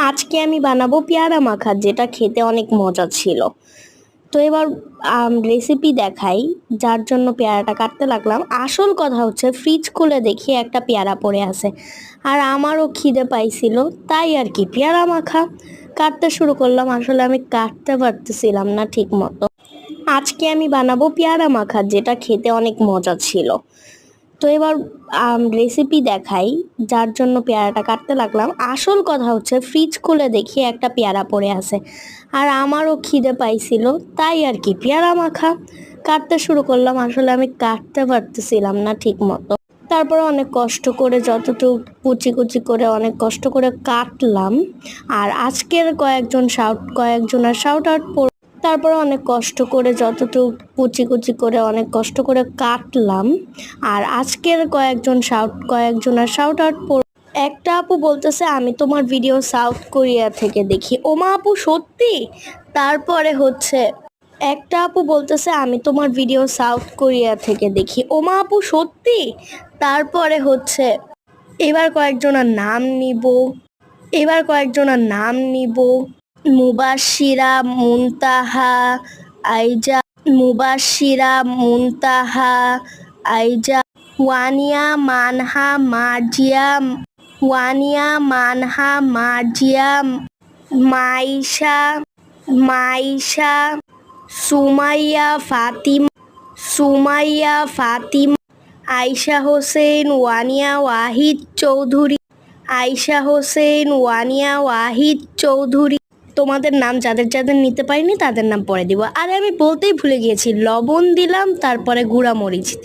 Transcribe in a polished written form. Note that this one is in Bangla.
আজকে আমি বানাবো পেয়ারা মাখা, যেটা খেতে অনেক মজা ছিল। তো এবার রেসিপি দেখাই। যার জন্য পেয়ারাটা কাটতে লাগলাম। আসল কথা হচ্ছে, ফ্রিজ খুলে দেখি একটা পেয়ারা পড়ে আছে, আর আমারও খিদে পাইছিল, তাই আর কি পেয়ারা মাখা কাটতে শুরু করলাম। আসলে আমি কাটতে পারতেছিলাম না ঠিক মতো। আজকে আমি বানাবো পেয়ারা মাখা, যেটা খেতে অনেক মজা ছিল। তো এবার রেসিপি দেখাই। যার জন্য পেয়ারাটা কাটতে লাগলাম। আসল কথা হচ্ছে, ফ্রিজ খুলে দেখি একটা পেয়ারা পড়ে আছে, আর আমারও খিদে পাইছিল, তাই আর কি পেয়ারা মাখা কাটতে শুরু করলাম। আসলে আমি কাটতে পারতেছিলাম না ঠিক মতো। তারপরে অনেক কষ্ট করে যতটুকু কুচি কুচি করে অনেক কষ্ট করে কাটলাম। আর আজকের কয়েকজনের শাউট আউট। তারপরে অনেক কষ্ট করে যতটুকু কুচি কুচি করে অনেক কষ্ট করে কাটলাম। আর আজকের কয়েকজনের শাউট আউট। একটা আপু বলতেছে, আমি তোমার ভিডিও সাউথ কোরিয়া থেকে দেখি। ওমা আপু সত্যি? তারপরে হচ্ছে একটা আপু বলতেছে, আমি তোমার ভিডিও সাউথ কোরিয়া থেকে দেখি। ওমা আপু সত্যি? তারপরে হচ্ছে এবার কয়েকজনের নাম নিব। মুবাশিরা, মুনতাহা, আইজা, ওয়ানিয়া, মার্জিয়া, মাইশা, সুমাইয়া, ফাতিমা, আয়শা হোসেন, ওয়াহিদ চৌধুরী। তোমাদের নাম যাদের যাদের নিতে পারিনি তাদের নাম পরে দিব। আরে আমি বলতেই ভুলে গিয়েছি, লবণ দিলাম, তারপরে গুঁড়া মরিচ।